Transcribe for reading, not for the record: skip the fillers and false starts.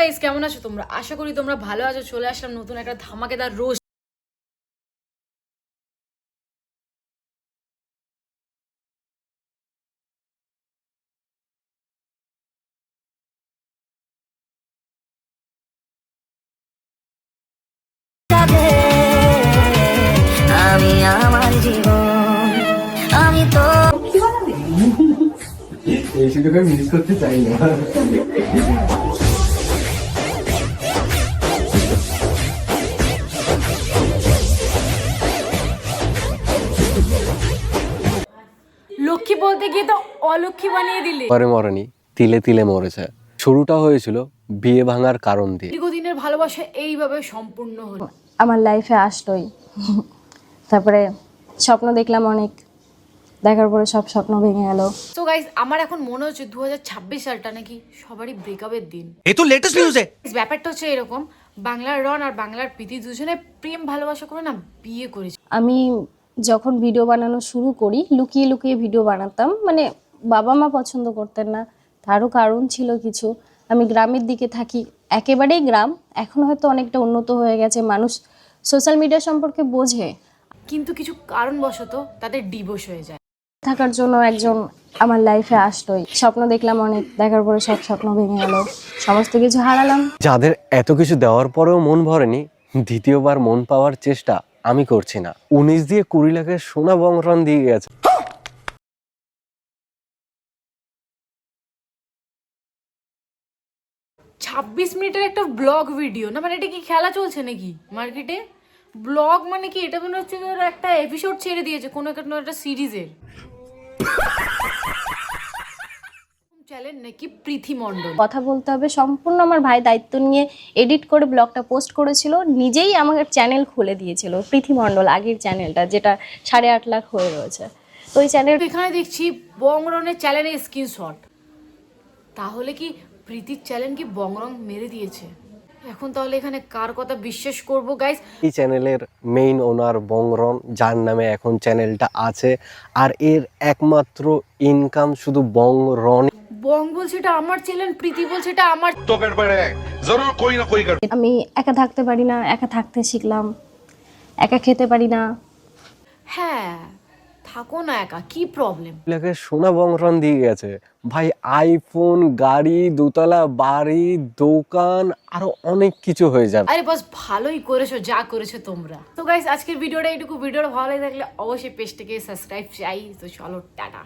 Guys, কেমন আছো তোমরা? আশা করি তোমরা ভালো আছো। চলে আসলাম নতুন একটা ধামাকেদার রোস্ট। আমি আমার জীবন আমি তো এই সুযোগে মিস করতে চাই না। লক্ষ্মী বলতে গিয়ে তো অলক্ষ্মী বানিয়ে দিলে। পরে মরেনি, তিলে তিলে মরেছে। শুরুটা হয়েছিল বিয়ে ভাঙার কারণ দিয়ে। দীর্ঘদিনের ভালোবাসা এইভাবে সম্পূর্ণ হলো। আমার লাইফে আসলোই। তারপরে স্বপ্ন দেখলাম অনেক, দেখার পরে সব স্বপ্ন ভেঙে গেল। তো গাইস, আমার এখন মনে হচ্ছে 2026 সালটা নাকি সবারই ব্রেকআপের দিন। ये तो लेटेस्ट न्यूज है। ব্যাপারটা হচ্ছে এরকম, বাংলার রন আর বাংলার প্রীতি দুজনে প্রেম ভালোবাসা করে না বিয়ে করেছে। আমি যখন ভিডিও বানানো শুরু করি লুকিয়ে লুকিয়ে ভিডিও বানাতাম, মানে বাবা মা পছন্দ করতেন না, তারও কারণ ছিল কিছু। আমি গ্রামের দিকে থাকি, একেবারেই গ্রাম। এখন হয়তো অনেকটা উন্নত হয়ে গেছে, মানুষ সোশ্যাল মিডিয়া সম্পর্কে বোঝে। কিন্তু কিছু কারণবশত তাদের ডিভোর্স হয়ে যায়। থাকার জন্য একজন আমার লাইফে আসলোই। স্বপ্ন দেখলাম অনেক, দেখার পরে সব স্বপ্ন ভেঙে গেল, সমস্ত কিছু হারালাম। যাদের এত কিছু দেওয়ার পরেও মন ভরেনি, দ্বিতীয়বার মন পাওয়ার চেষ্টা আমি করছি না। 19 দিয়ে 20 লাখের সোনা বংরন দিয়ে গেছে। 26 মিনিটের একটা ব্লগ ভিডিও না, মানে এটা কি খেলা চলছে নাকি মার্কেটে? ব্লগ মানে কি? এটা মনে হচ্ছে ওরা একটা এপিসোড ছেড়ে দিয়েছে কোনো একটা সিরিজের। চ্যানেল নাকি প্রীতি মণ্ডল। কথা বলতে হবে, সম্পূর্ণ আমার ভাই দায়িত্ব নিয়ে এডিট করে ব্লগটা পোস্ট করেছিল, নিজেই আমার চ্যানেল খুলে দিয়েছিল প্রীতি মণ্ডল, আগের চ্যানেলটা যেটা 8.5 লাখ হয়ে রয়েছে। তো ওই চ্যানেল এখানে দেখছি বংরনের চ্যানেলের স্ক্রিনশট। তাহলে কি প্রীতির চ্যানেল কি বংরং মেরে দিয়েছে? এখন তাহলে এখানে কার কথা বিশ্বাস করবো গাইস? এই চ্যানেলের মেইন ওনার বংরন, যার নামে এখন চ্যানেলটা আছে, আর এর একমাত্র ইনকাম শুধু বংরন। বং বলছে এটা আমার চ্যানেল, প্রীতি বলছে এটা আমার। तो गड़बड़ है, जरूर कोई ना कोई गड़बड़। আমি একা থাকতে পারি না, একা থাকতে শিখলাম, একা খেতে পারি না। হ্যাঁ, থাকো না একা, কি প্রবলেম? লাখের সোনা বংরন দিয়ে গেছে ভাই। আইফোন, গাড়ি, দোতলা বাড়ি, দোকান, আরো অনেক কিছু হয়ে যাবে। আরে বাস, ভালোই করেছো যা করেছো তোমরা। তো গাইস, আজকের ভিডিওটা এইটুকু। ভিডিওটা ভালো লাগে থাকলে অবশ্যই পেজটাকে সাবস্ক্রাইব চাই। তো চলো, টাটা।